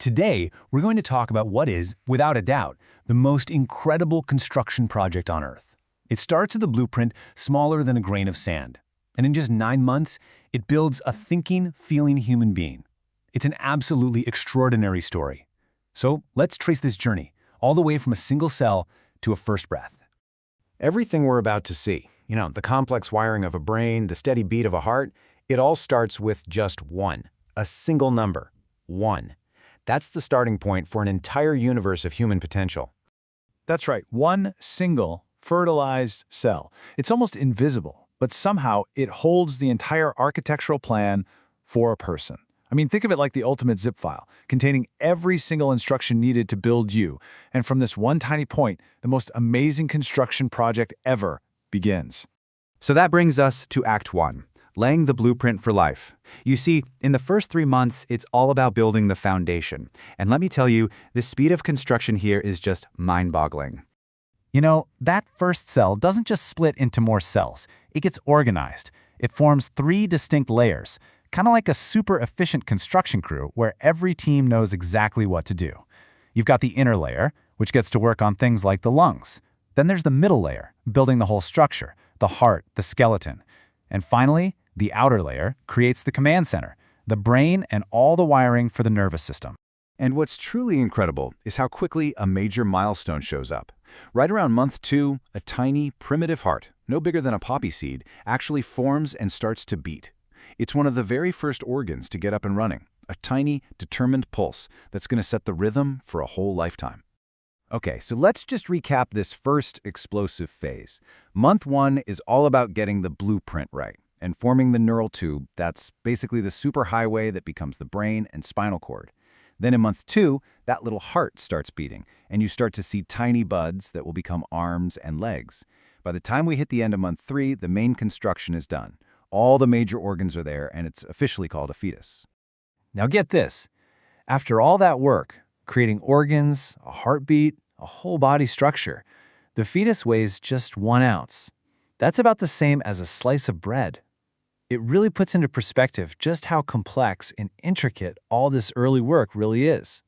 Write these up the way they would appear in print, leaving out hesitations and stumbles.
Today, we're going to talk about what is, without a doubt, the most incredible construction project on Earth. It starts with a blueprint smaller than a grain of sand, and in just 9 months, it builds a thinking, feeling human being. It's an absolutely extraordinary story. So let's trace this journey, all the way from a single cell to a first breath. Everything we're about to see, the complex wiring of a brain, the steady beat of a heart, it all starts with just one, a single number, 1. That's the starting point for an entire universe of human potential. That's right, one single fertilized cell. It's almost invisible, but somehow it holds the entire architectural plan for a person. Think of it like the ultimate zip file, containing every single instruction needed to build you. And from this one tiny point, the most amazing construction project ever begins. So that brings us to Act 1, laying the blueprint for life. You see, in the first 3 months, it's all about building the foundation. And let me tell you, the speed of construction here is just mind-boggling. That first cell doesn't just split into more cells. It gets organized. It forms 3 distinct layers, kind of like a super efficient construction crew where every team knows exactly what to do. You've got the inner layer, which gets to work on things like the lungs. Then there's the middle layer, building the whole structure, the heart, the skeleton. And finally, the outer layer creates the command center, the brain and all the wiring for the nervous system. And what's truly incredible is how quickly a major milestone shows up. Right around month 2, a tiny, primitive heart, no bigger than a poppy seed, actually forms and starts to beat. It's one of the very first organs to get up and running, a tiny, determined pulse that's going to set the rhythm for a whole lifetime. Okay, so let's just recap this first explosive phase. Month 1 is all about getting the blueprint right and forming the neural tube that's basically the superhighway that becomes the brain and spinal cord. Then in month 2, that little heart starts beating, and you start to see tiny buds that will become arms and legs. By the time we hit the end of month 3, the main construction is done. All the major organs are there, and it's officially called a fetus. Now get this. After all that work, creating organs, a heartbeat, a whole body structure, the fetus weighs just 1 ounce. That's about the same as a slice of bread. It really puts into perspective just how complex and intricate all this early work really is.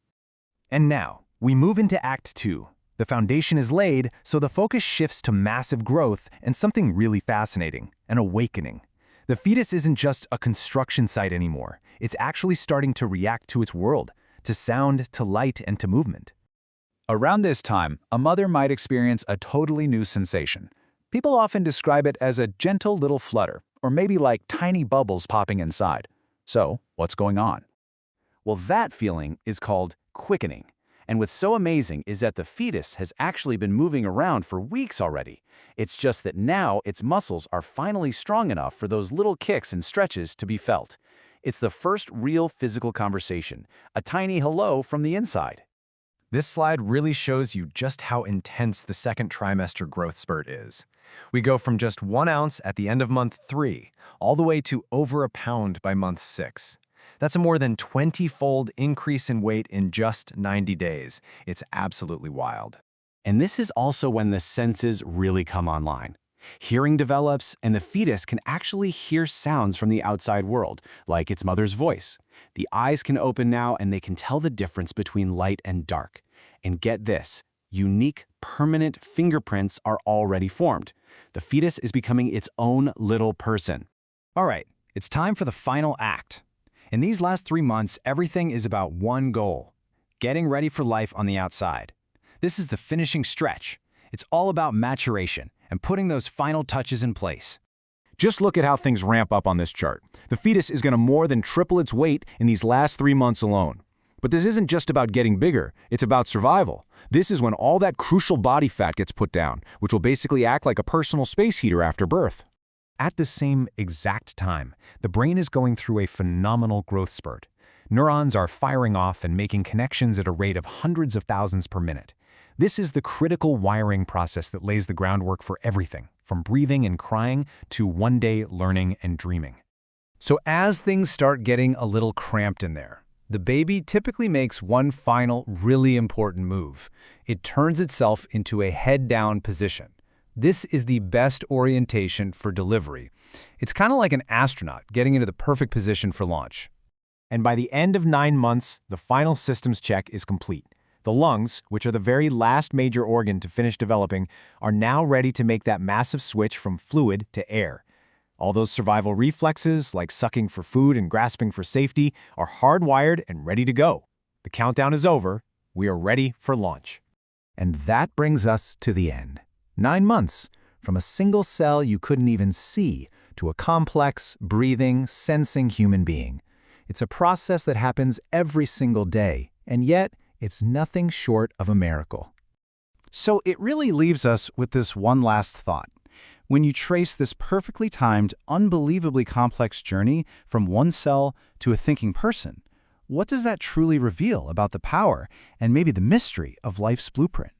And now, we move into Act 2. The foundation is laid, so the focus shifts to massive growth and something really fascinating, an awakening. The fetus isn't just a construction site anymore. It's actually starting to react to its world, to sound, to light, and to movement. Around this time, a mother might experience a totally new sensation. People often describe it as a gentle little flutter, or maybe like tiny bubbles popping inside. So, what's going on? Well, that feeling is called quickening. And what's so amazing is that the fetus has actually been moving around for weeks already. It's just that now its muscles are finally strong enough for those little kicks and stretches to be felt. It's the first real physical conversation, a tiny hello from the inside. This slide really shows you just how intense the second trimester growth spurt is. We go from just 1 ounce at the end of month 3, all the way to over a pound by month 6. That's a more than 20-fold increase in weight in just 90 days. It's absolutely wild. And this is also when the senses really come online. Hearing develops, and the fetus can actually hear sounds from the outside world, like its mother's voice. The eyes can open now, and they can tell the difference between light and dark. And get this, unique, permanent fingerprints are already formed. The fetus is becoming its own little person. All right, it's time for the final act. In these last 3 months, everything is about one goal: getting ready for life on the outside. This is the finishing stretch. It's all about maturation and putting those final touches in place. Just look at how things ramp up on this chart. The fetus is going to more than triple its weight in these last 3 months alone. But this isn't just about getting bigger, it's about survival. This is when all that crucial body fat gets put down, which will basically act like a personal space heater after birth. At the same exact time, the brain is going through a phenomenal growth spurt. Neurons are firing off and making connections at a rate of hundreds of thousands per minute. This is the critical wiring process that lays the groundwork for everything, from breathing and crying to one day learning and dreaming. So as things start getting a little cramped in there, the baby typically makes one final, really important move. It turns itself into a head-down position. This is the best orientation for delivery. It's kind of like an astronaut getting into the perfect position for launch. And by the end of 9 months, the final systems check is complete. The lungs, which are the very last major organ to finish developing, are now ready to make that massive switch from fluid to air. All those survival reflexes, like sucking for food and grasping for safety, are hardwired and ready to go. The countdown is over. We are ready for launch. And that brings us to the end. 9 months, from a single cell you couldn't even see to a complex, breathing, sensing human being. It's a process that happens every single day, and yet it's nothing short of a miracle. So it really leaves us with this one last thought. When you trace this perfectly timed, unbelievably complex journey from one cell to a thinking person, what does that truly reveal about the power and maybe the mystery of life's blueprint?